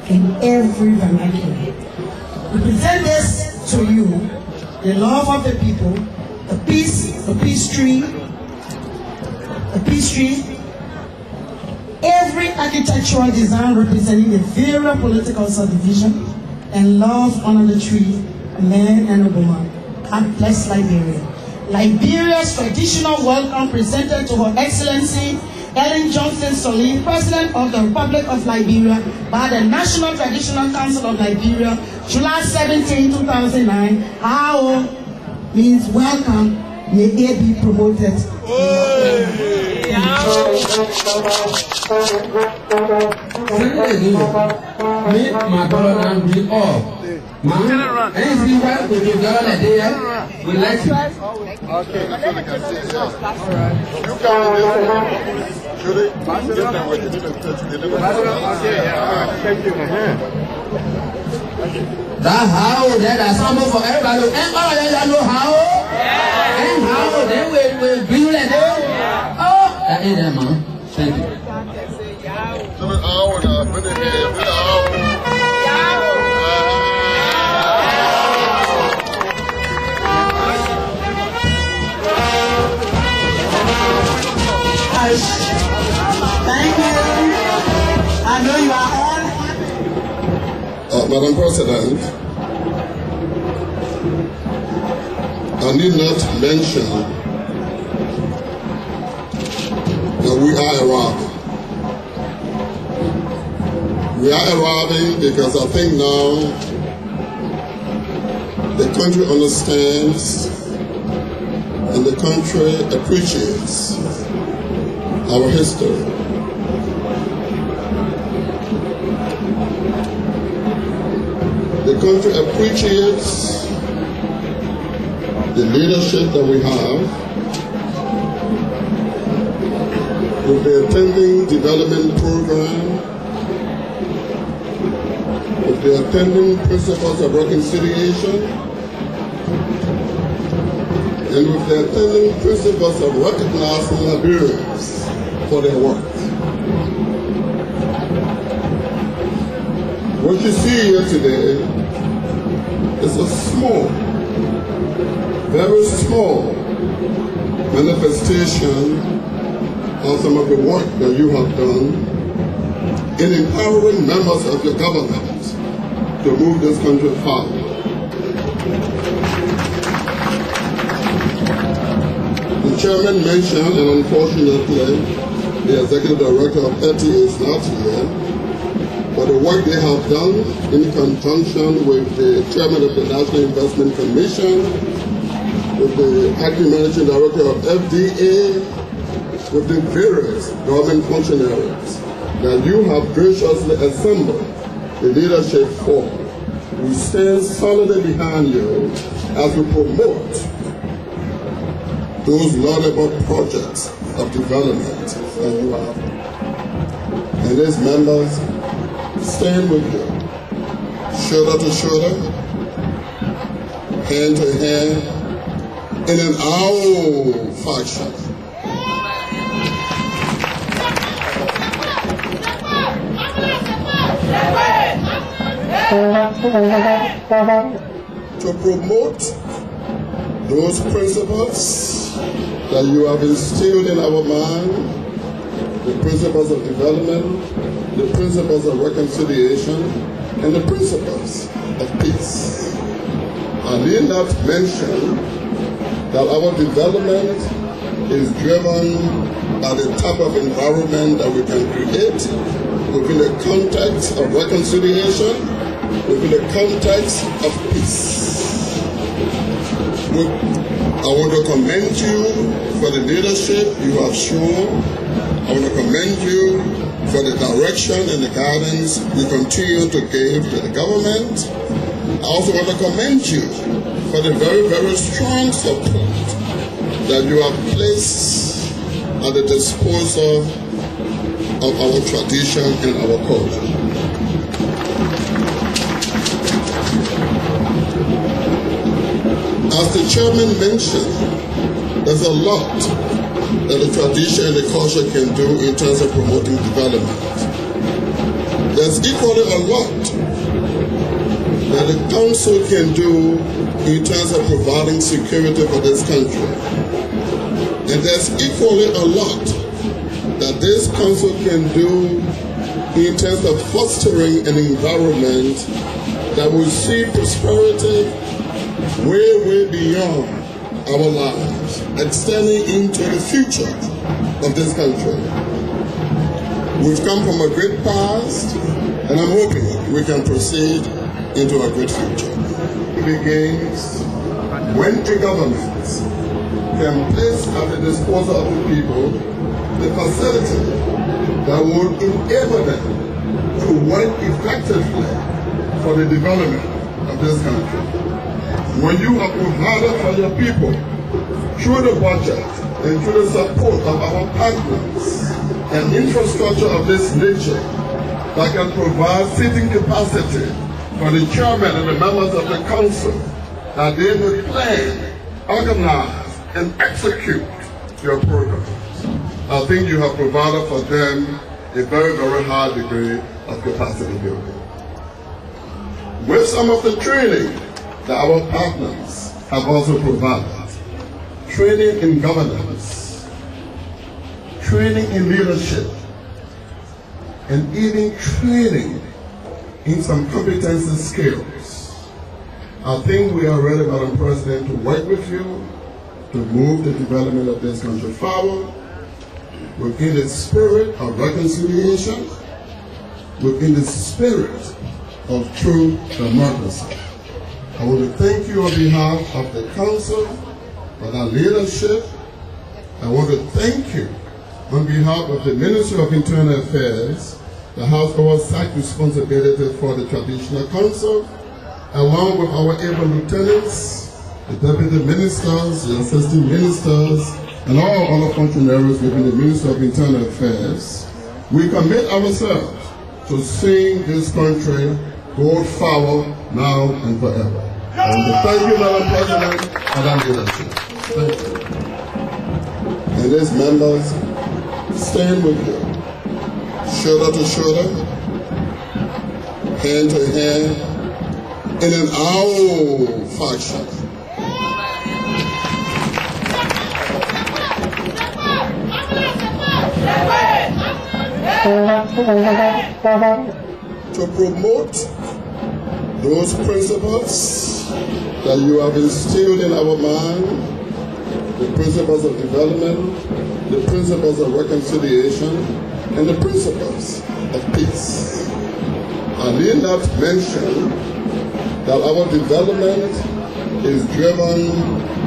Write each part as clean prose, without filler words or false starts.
in every vernacular. We present this to you, the love of the people, the peace tree, every architectural design representing the various political subdivision, and love under the tree, a man and a woman. God bless Liberia. Liberia's traditional welcome presented to Her Excellency Ellen Johnson Sirleaf, President of the Republic of Liberia, by the National Traditional Council of Liberia, July 17, 2009. How means welcome, may it be promoted. My brother and we all. Man, anything right with your girl that day, we like you. Okay. You can should it? Thank you. That how, that's something for everybody. And all of y'all know how? And how, then we bring that day. Oh, that ain't that, man. Thank you. Thank you. I know you are all. Madam President, I need not mention that we are arriving. We are arriving because I think now the country understands and the country appreciates our history. The country appreciates the leadership that we have with the attending development program, with the attending principles of reconciliation, and with the attending principles of recognizing Liberians for their work. What you see here today is a small, very small manifestation of some of the work that you have done in empowering members of your government to move this country forward. The chairman mentioned, and unfortunately, the executive director of ETI is not here, but the work they have done in conjunction with the chairman of the National Investment Commission, with the acting managing director of FDA, with the various government functionaries that you have graciously assembled the leadership for. We stand solidly behind you as we promote those laudable projects of development that you have. And these members stand with you, shoulder to shoulder, hand to hand, in an owl fashion. To promote those principles that you have instilled in our mind, the principles of development, the principles of reconciliation, and the principles of peace. I need not mention that our development is driven by the type of environment that we can create within the context of reconciliation, within the context of peace. I want to commend you for the leadership you have shown. I want to commend you for the direction and the guidance you continue to give to the government. I also want to commend you for the very, very strong support that you have placed at the disposal of our tradition and our culture. As the chairman mentioned, there's a lot that the tradition and the culture can do in terms of promoting development. There's equally a lot that the council can do in terms of providing security for this country. And there's equally a lot that this council can do in terms of fostering an environment that will see prosperity way, way beyond our lives, extending into the future of this country. We've come from a great past, and I'm hoping we can proceed into a great future. It begins when a government can place at the disposal of the people the facility that will enable them to work effectively for the development of this country. When you have provided for your people through the budget and through the support of our partners and infrastructure of this nature that can provide seating capacity for the chairman and the members of the council, that they may plan, organize, and execute your programs. I think you have provided for them a very, very high degree of capacity building. With some of the training that our partners have also provided, training in governance, training in leadership, and even training in some competency skills. I think we are ready, Madam President, to work with you to move the development of this country forward within the spirit of reconciliation, within the spirit of true democracy. I want to thank you on behalf of the council for that leadership. I want to thank you on behalf of the Ministry of Internal Affairs, the House oversight responsibility for the Traditional Council, along with our able lieutenants, the deputy ministers, the assistant ministers, and all other functionaries within the Ministry of Internal Affairs. We commit ourselves to seeing this country go forward now and forever. I want to thank you, Madam President, for that leadership. Thank you. And these members stand with you, shoulder to shoulder, hand to hand, in an owl fashion. To promote those principles that you have instilled in our mind, the principles of development, the principles of reconciliation, and the principles of peace. I need not mention that our development is driven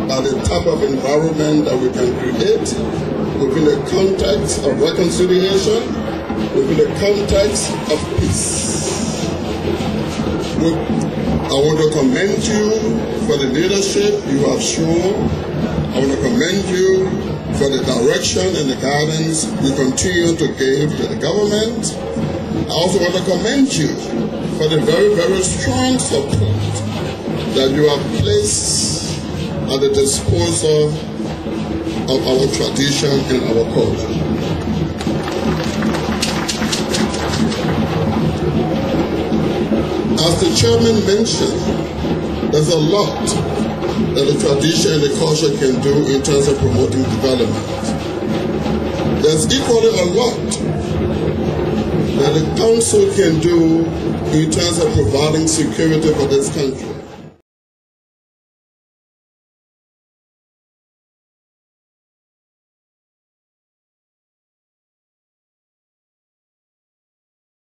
by the type of environment that we can create within the context of reconciliation, within the context of peace. I want to commend you for the leadership you have shown. I want to commend you for the direction and the guidance you continue to give to the government. I also want to commend you for the very, very strong support that you have placed at the disposal of our tradition and our culture. As the chairman mentioned, there's a lot that the tradition and the culture can do in terms of promoting development. There's equally a lot that the council can do in terms of providing security for this country.